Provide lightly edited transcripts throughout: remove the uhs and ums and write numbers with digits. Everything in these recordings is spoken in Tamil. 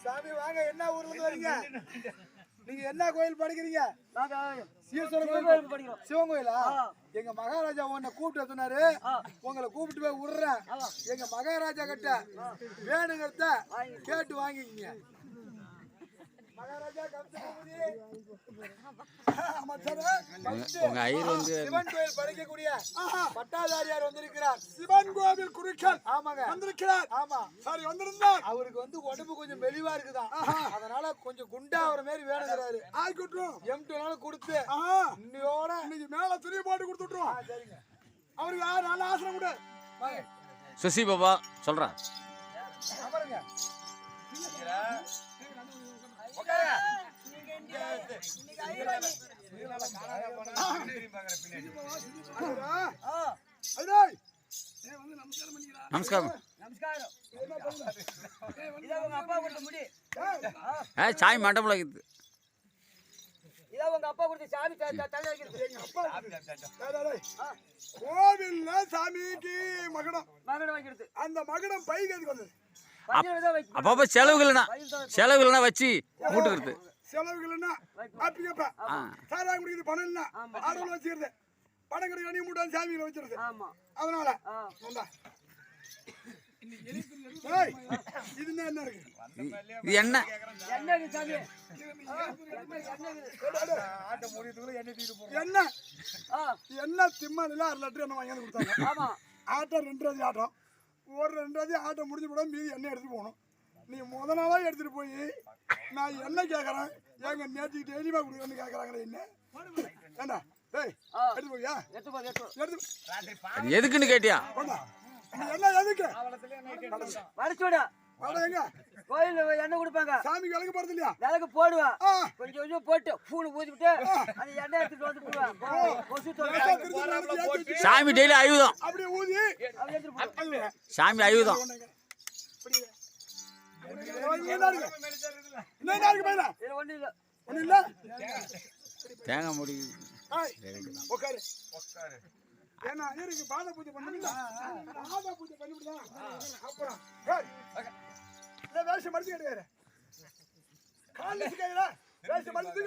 சாமி வாங்க, என்ன ஊர்ல இருந்து வரீங்க? நீங்க என்ன கோயில் படிக்கிறீங்க? சிவன் கோயிலா? எங்க மகாராஜா உன்னை கூப்பிட்டு சொன்னாரு, உங்களை கூப்பிட்டு போய் விடுறேன். எங்க மகாராஜா கிட்ட வேணுங்கிறத கேட்டு வாங்கிக்கிங்க. சிவன் கோயில் படிக்கக்கூடிய பட்டாதாரியார் வந்திருக்கிறார். சிவன் கோவில் குருக்கள் ஆமாங்க வந்திருக்கிறார். ஆமா சாரி வந்திருந்தார். அவருக்கு வந்து உடம்பு கொஞ்சம் மெலிவா இருக்குதான், அதனால கொஞ்சம் குண்டா அவர மாதிரி வேணுங்கிறாரு. ஆயிக்கட்டும், M2 கொடுத்து இன்னையோட இன்னைக்கு மேல துணி போட்டு கொடுத்துட்றோம். சரிங்க, அவருக்கு நல்ல ஆசனம் கொடு. சுசி பாபா சொல்றேன். அமருங்க. நமஸ்காரம். சாய் மண்டபம் இருக்குது. கோவில்ல சாமிக்கு மகுடம் வாங்கிடுது. அந்த மகுடம் பைக்கு எதுக்கு வந்தது? அப்பப்ப செலவுகள்னா வச்சு மூட்டுக்கிறது. செலவுகள்னா அப்ப சாரா குடிக்கிறது, பணம் இல்ல ஆடோல வச்சிருது, பணம் கிடைக்க நீ மூட்டை சாமியில வச்சிருது. அதனால இது என்ன இருக்கு? இது என்ன? என்ன திம்மல 1/2 லிட்டர் என்ன வாங்கி கொடுத்தாங்க. ஆட்டம் 2 ரூபாய் ஆட்டம், ஒரு 2 ரூபாய் ஆட்டம் முடிஞ்சு போட மீதி எண்ணெய் எடுத்துட்டு போகணும். நீ முத நாளா எடுத்துட்டு போய் நான் என்ன கேட்கறேன், ஏங்க நேற்றுக்கு டெய்லியுமா குடிக்கணும்னு கேட்கறாங்களே என்ன ஏண்டா? டேய் எடுத்து போயா? எதுக்குன்னு கேட்டியா? என்ன எதுக்கு? கோயில் எண்ணெய் கொடுப்பாங்க, சாமிக்கு விளக்கு போறது இல்லையா? விளக்கு போடுவேன், கொஞ்சம் கொஞ்சம் போட்டு பூனை ஊதிவிட்டு அந்த எண்ணெய் எடுத்துட்டு வந்து போடுவேன். சாமி டெய்லி ஆயுதம், அப்படி ஊதி சாமி ஆயுதம். தேங்காய் முடியுது. ஏன்னா ஐயருக்கு பாத பூஜை பண்ணுவீங்க, பாத பூஜை பண்ணிவிடுதா? அப்புறம் வேஷம் மடிச்சு கிடையாது, கால் கையில வேஷம் மடிச்சு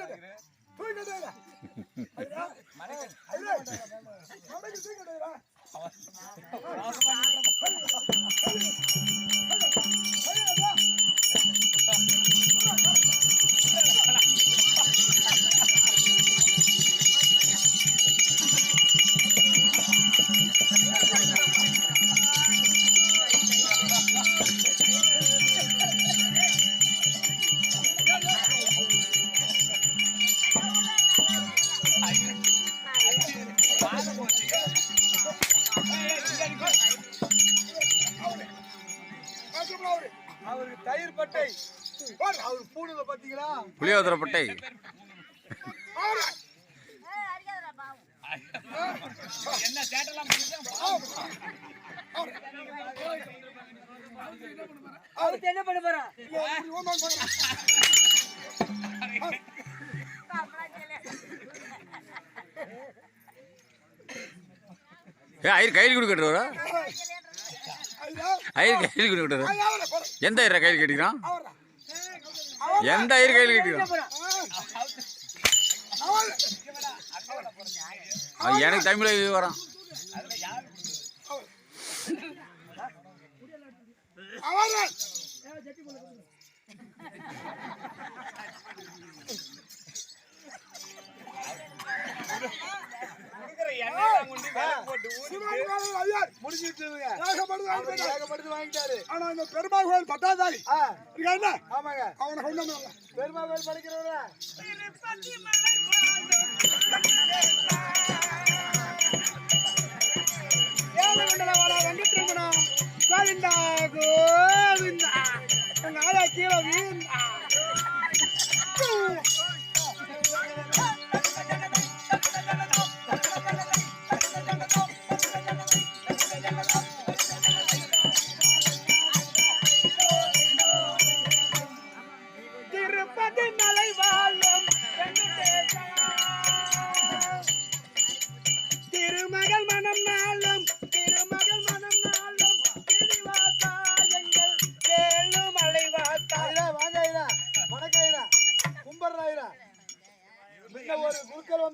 தூக்கிட்டு அவருக்கு தயிர் பட்டை, அவரு பூணுல பாத்தீங்களா புளியோதரை பட்டை. என்ன பண்ண போற? ஐயர் கையில் கொடுக்கட்டுறா, ஐயர் கையில் கொடுக்கட்டுறா. எந்த ஐயர் கையில் கட்டிக்கிறான்? எந்த ஐயர் கையில் கட்டிக்கிறான்? எனக்கு தமிழ் வரான். ஆனா இந்த பெருமாள் கோயில் பட்டாதாரி என்ன? ஆமாங்க, அவனை கொண்டு பெருமாள் கோயில் படிக்கிறவர கோவிந்தா கோவிந்தா எங்க ஆளா கீழே வீந்தா.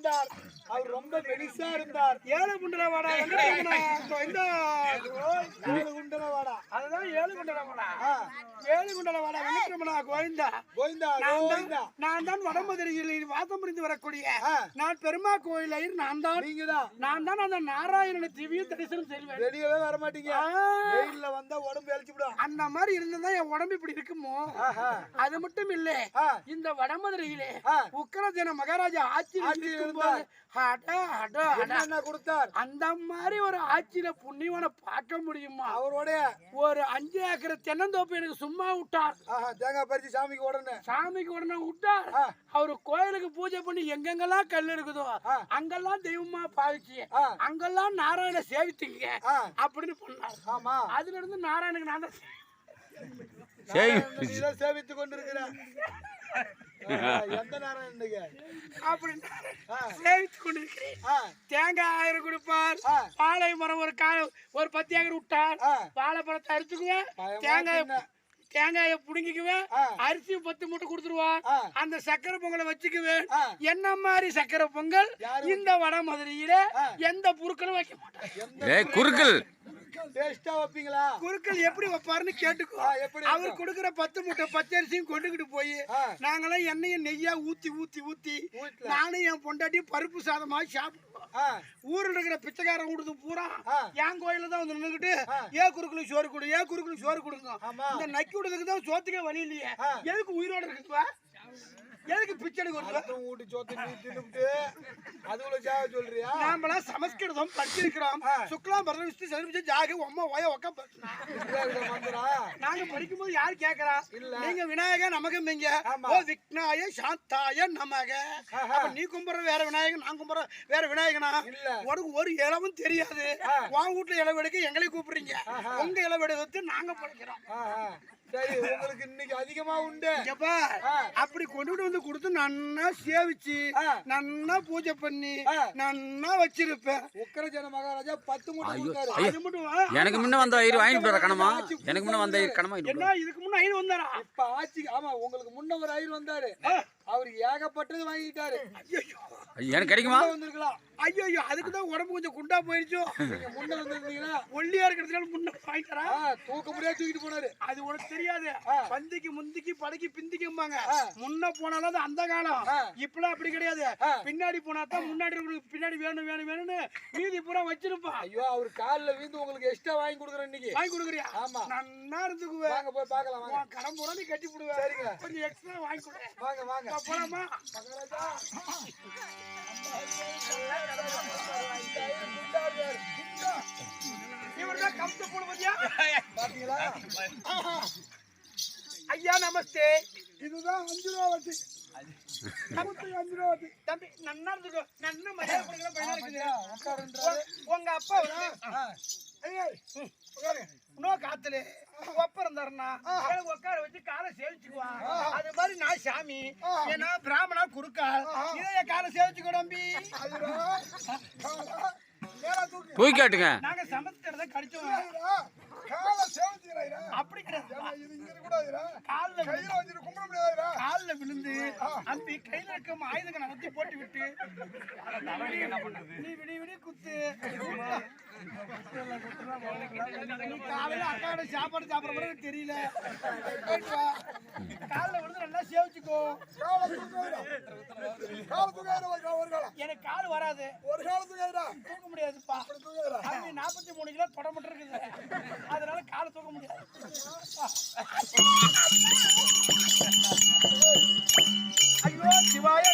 வந்தார். அவர் ரொம்ப மெலிசா இருந்தார். ஏழு குண்டல வாடா வெங்கட்ரமணா கோவிந்தா. ஏழு குண்டல வாடா. அதுதான் ஏழு குண்டல வாடா. ஏழு குண்டல வாடா வெங்கட்ரமணா கோவிந்தா. கோவிந்தா கோவிந்தா. நான் தான் வடமதுரையில் வாசம் புரிந்து வரக்கூடிய நான் பெருமா கோயிலையில் நான் தான். நீங்கதான். நான் தான் அந்த நாராயணனை திவ்ய தரிசனம் செய்வேன். வெளியவே வர மாட்டீங்க. வெயில்ல வந்தா உடம்பு எழிச்சு விடும். அந்த மாதிரி இருந்தா என் உடம்பு இப்படி இருக்குமோ. அது மட்டும் இல்ல, இந்த வடமதுரையிலே உக்கிரசேன மகாராஜா ஆட்சி இருக்கும்போது என்ன கொடுத்தார்? அந்த மாதிரி ஒரு ஆட்சியில புண்ணியவனை பார்க்க முடியுமா? அவரோட ஒரு 5 ஏக்கர் தென்னந்தோப்பு எனக்கு சும்மா விட்டார். தேங்காய் பறிச்சு சாமிக்கு உடனே விட்டார். அவரு கோயிலுக்கு பூஜை பண்ணி எங்கெங்கெல்லாம் கல் இருக்குதோ அங்கெல்லாம் தெய்வமா பாவிச்சு அங்கெல்லாம் நாராயண சேவித்தீங்க அப்படின்னு பண்ணார். ஆமா, அதுல இருந்து நாராயணுக்கு நான் சேவித்து கொண்டிருக்கிறேன். எந்த நாராயணனுக்கு அப்படி சேவித்து கொண்டிருக்கிறேன். தேங்காய் 1000 கொடுப்பார். பாலை மரம் ஒரு 10 ஏக்கர் விட்டார். வாழைப்பழத்தை அரிச்சுக்குவேன், தேங்காய புடுங்கிக்குவேன், அரிசி 10 மூட்டை கொடுத்துருவான். அந்த சக்கரை பொங்கலை வச்சுக்குவேன். என்ன மாதிரி சக்கரை பொங்கல் இந்த வட மதுரையில எந்த பொருட்களும் வைக்க மாட்டாங்க. குறுக்கள் டேஸ்டா வைப்பீங்களா? குறுக்கள் எப்படி வைப்பாருன்னு கேட்டுக்கோ. அவர் கொடுக்குற 10 மூட்டை பச்சரிசியும் கொண்டுகிட்டு போய் நாங்களாம் எண்ணெயும் நெய்யா ஊத்தி ஊத்தி ஊத்தி நானும் என் பொண்டாட்டி பருப்பு சாதமா சாப்பிடுவோம். ஊரில் இருக்கிற பிச்சைக்காரன் கொடுத்து பூரா என் கோயில தான் வந்து நின்றுகிட்டு குறுக்களுக்கு சோறு கொடு, குறுக்களுக்கு சோறு கொடுங்க. இந்த நக்கி விடுறதுக்கு தான் சோத்துக்கே வழி இல்லையே. எதுக்கு உயிரோட இருக்குவா? எதுக்கு பிச்சை ஊட்டி சோத்து தின்னுட்டு அதுக்குள்ள ஜாக சொல்றியா? நாமெல்லாம் சமஸ்கிருதம் படிச்சிருக்கிறோம். சுக்லாம் பரத விஷ்ணு சதுர்புஜ ஜாக அம்மா ஓய ஒக்க நாங்க படிக்கும்போது யாரு கேக்குறா? நீங்க விநாயகர் நமக்கு நீங்க ஓ விக்னாய சாந்தாய நமக. அப்ப நீ கும்பிடுற வேற விநாயகன், நான் கும்பிடுற வேற விநாயகனா? உனக்கு ஒரு இளவும் தெரியாது. உன் வீட்டுல இளவெடுக்க எங்களை கூப்பிடுறீங்க, உங்க இளவெடுத்து நாங்க படிக்கிறோம். சரி, உங்களுக்கு இன்னைக்கு அதிகமா உண்டு. அப்படி கொண்டுட்டு வந்து கொடுத்து நன்னா சேவிச்சு நன்னா பூஜை பண்ணி நன்னா வச்சிருப்பேன். உக்கிரசேன மகாராஜா 10 மூட்டை கொடுத்தாரு. அது மட்டும் எனக்கு முன்ன வந்த ஐயர் வாங்கிட்டு வர கணமா. எனக்கு முன்ன வந்த ஐயர் கணமா. என்ன இதுக்கு முன்ன ஐயர் வந்தாரா? இப்ப ஆட்சி. ஆமா, உங்களுக்கு முன்ன ஒரு ஐயர் வந்தாரு. அவரு ஏகப்பட்டது வாங்கிட்டாரு. எனக்கு கிடைக்குமா? வந்திருக்கலாம். ஐயோ, அதுக்குதான் உடம்பு கொஞ்சம் குண்டா போயிடுச்சோ. நீங்க முன்ன வந்திருந்தீங்கன்னா ஒல்லியா இருக்கிறதுனால முன்ன வாங்கிட்டாரா? தூக்க முடியாது, தூக்கிட்டு போனாரு. அது உனக்கு தெரியாது. பந்திக்கு முந்திக்கு படைக்கு பிந்திக்கும்பாங்க. முன்ன போனாலும் அது அந்த காலம். இப்பெல்லாம் அப்படி கிடையாது. பின்னாடி போனா தான் முன்னாடி பின்னாடி வேணும் வேணும் வேணும்னு மீதி பூரா வச்சிருப்பான். ஐயோ, அவரு காலில் வீந்து உங்களுக்கு எக்ஸ்ட்ரா வாங்கி கொடுக்குறேன் இன்னைக்கு. வாங்கி கொடுக்குறியா? ஆமா, நன்னா இருந்துக்குவேன். வாங்க போய் பார்க்கலாம். வாங்க, கடன் பூரா நீ கட்டி போடுவேன். சரிங்க, கொஞ்சம் எக்ஸ்ட்ரா வாங்கி கொடு. வாங்க வாங்க போலாமா? ஐயா நமஸ்தே. இதுதான் 5 ரூபா வட்டி. 5 ரூபா வட்டி. தம்பி நன்னா இருந்துக்கோ. நன்னா மரியாதை கொடுக்கணும். உங்க அப்பா இன்னும் காத்துல ஒப்பரம் தரனா உட்கார வச்சு காலை சேவிச்சுக்குவான். அது மாதிரி நான் சாமி, ஏன்னா பிராமணா குறுக்கால் இதைய காலை சேவிச்சுக்கோ தம்பி. தூக்கி காட்டுங்க. நாங்க சமஸ்கிருத கடிச்சோம். அப்படி காலில் விழுந்து அம்பி கையில இருக்கும் ஆயுதங்களை நகர்த்தி போட்டு விட்டு நீ விடி விடி குத்து. நீ காலையில அக்காவோட சாப்பாடு சாப்பிட கூட தெரியல. காலில் விழுந்து நல்லா சேவிச்சுக்கோ. எனக்கு கால் வராது. ஒரு காலத்துக்கு தூக்க முடியாதுப்பா. 43 கிலோ தொடமட்டு இருக்குது. அதனால காலை தூக்க முடியாது. ஐயோ சிவாய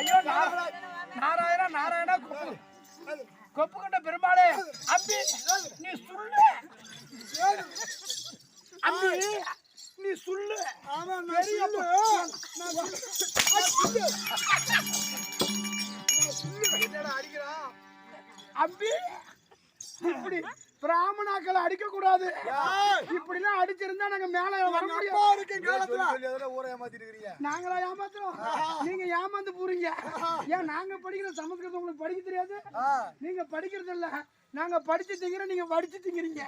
ஐயோ நாராயணா நாராயணா கொப்பு கண்ட பெருமாளே. அம்பி நீ சொல்லு. அம்பி நீ சொல்லு. ஆமா, அம்பி இப்படி பிராமணாக்களை அடிக்க கூடாது. இப்படிலாம் அடிச்சிருந்தா நாங்க மேல வர முடியாது. ஊரை ஏமாத்திட்டு இருக்கிறீங்க. நாங்களா ஏமாத்துறோம்? நீங்க ஏமாந்து போறீங்க. ஏன் நாங்க படிக்கிற சமஸ்கிருதம் உங்களுக்கு படிக்க தெரியாது? நீங்க படிக்கிறது இல்ல, நாங்க படிச்சு திங்கிறோம், நீங்க படிச்சு திங்கிறீங்க.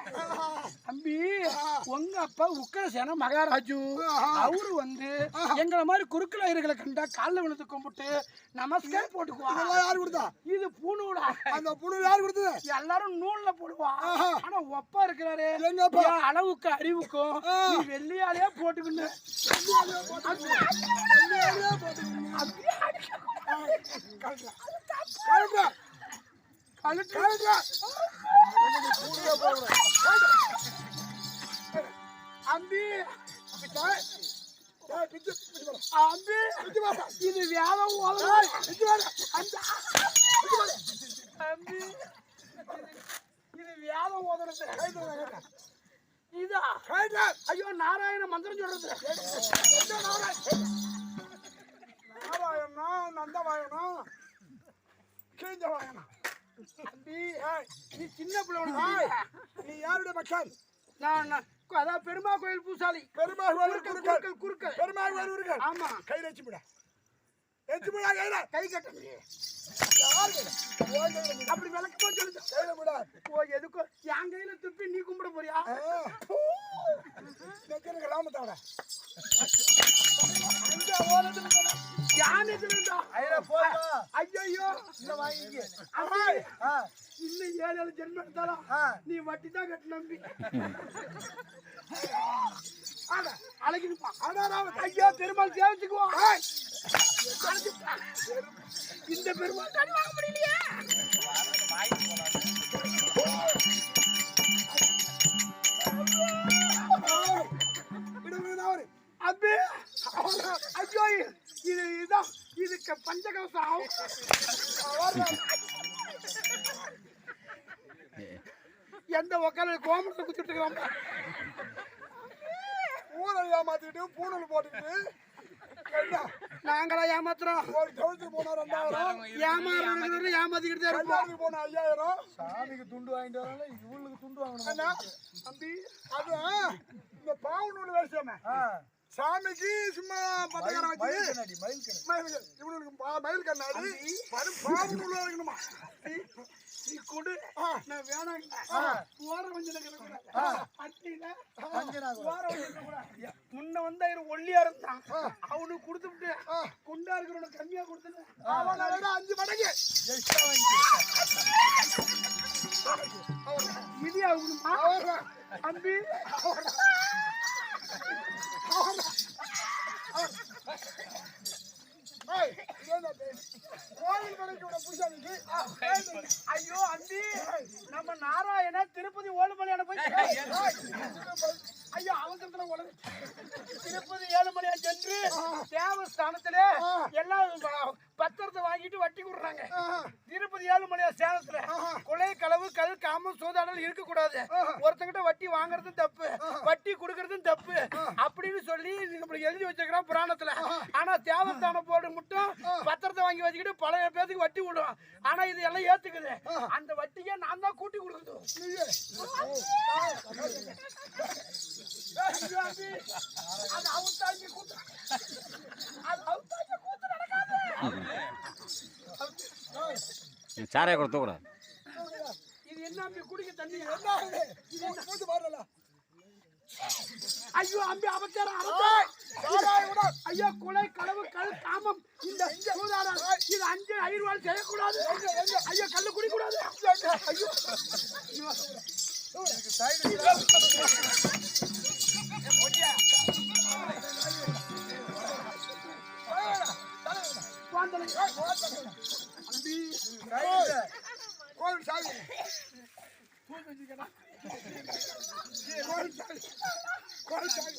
தம்பி, உங்க அப்பா உக்கிரசேன மகாராஜு அவரு வந்து எங்களை மாதிரி குறுக்கல இருகளை கண்டா காலில் விழுந்து கும்பிட்டு நமஸ்கார் போட்டுக்குவாங்க. யாரு கொடுத்தா? இது பூணூலா. அந்த புணு யாரு கொடுத்தது? எல்லாரும் நூல்ல போடுவான். ஆனா ஒப்பா இருக்கிறாரு. எங்கப்பா? அளவுக்கு அறிவுக்கும் நீ வெள்ளியாலே போட்டுக்கின்னு அம்பி அம்பி இது வேதம் அம்பி இது வேதம் ஓதுறது. இதா ஐயோ நாராயண மந்திரம் சொல்றது. நாராயணா நந்தவாயனா கீஞ்சவாயனா. அம்பி நீ சின்ன பிள்ளை. நீ யாருடைய மக்கள்? நான் அதான் பெருமா கோயில் பூசாரி. பெருமா குறுக்கள் குறுக்கள் பெருமா வருவர்கள். ஆமா. கை வச்சுவிட வச்சுவிடா. கையில கை கட்ட அப்படி விளக்கமா சொல்லுது. கையில விட. ஓ எதுக்கும் என் கையில துப்பி நீ கும்பிட போறியா? ராமத்தாட ஐயோ இன்னும் 7 ஜென்மம் எடுத்தாலும் நீ வட்டி தான் கட்ட நம்பி அழகிருப்பான். ஐயா பெருமாள் சேவிச்சுக்குவான். இந்த பெருமாள் தண்ணி வாங்க முடியலையே. அம்பி ஐயோ இதுதான் இதுக்கு பஞ்சகவசம். எந்த உக்கால கோமத்தை குத்துட்டு ஊரை ஏமாத்திட்டு பூணல் போட்டுக்கிட்டு நாங்களா ஏமாத்துறோம். ஒரு கவுச்சு போனா 2000 ஏமாத்திக்கிட்டு இருப்போம். போனா 5000 சாமிக்கு துண்டு வாங்கிட்டு வரல, இவங்களுக்கு துண்டு வாங்கணும். தம்பி அது இந்த பாவனோட வேஷமே சாமிக்கு சும்மா பட்டக்கார வச்சு இவனுக்கு மயில் கண்ணாடி பாவனூர் வைக்கணுமா? நீ கொடு நான் வேணாங்க. ஓர வஞ்சனை முன்ன வந்து ஒல்லியா இருந்தான். அவனுக்கு கொடுத்துட்டு குண்டா இருக்கிறவன கம்மியா கொடுத்து அவனோட 5 மடங்கு இது ஆகணுமா? அம்பி கோயில் கடைக்கு பூஜாரிக்கு ஐயோ அம்பி நம்ம நாராயண திருப்பதி ஓடுமலையான போய் ஐயோ அவசரத்துல உடனே திருப்பதி ஏழுமலையா சென்று தேவஸ்தானத்துல எல்லாம் பத்திரத்தை வாங்கிட்டு வட்டி கொடுறாங்க. திருப்பதி ஏழுமலையா சேலத்துல கொலை களவு கல் காமம் சூதாடல் இருக்கக்கூடாது. ஒருத்தங்கிட்ட வட்டி வாங்குறதும் தப்பு, வட்டி கொடுக்கறதும் தப்பு அப்படின்னு சொல்லி நம்மளுக்கு எழுதி வச்சிருக்கிறோம் புராணத்துல. ஆனா தேவஸ்தானம் போர்டு மட்டும் பத்திரத்தை வாங்கி வச்சுக்கிட்டு பழைய பேருக்கு வட்டி விடும். ஆனா இது எல்லாம் ஏத்துக்குது. அந்த வட்டியை நான் தான் கூட்டி கொடுக்குது. அது அவுத்தாக்கி கூத்து, அது அவுத்தாக்கி கூத்து நடக்காது. சாரையை கொடுத்த கூடாது. இது என்ன அம்பி குடிக்க தண்ணி மூச்சு பாருல. ஐயோ அம்பி அபச்சாரம் ஐயோ கொலை களவு கல் காமம் இந்த சூதாடல் இது 5 ஐயர்வாள் செய்யக்கூடாது. ஐயோ கல்லு குடிக்கூடாது. ஐயோ கோவில் சாமி கோவில் சாமி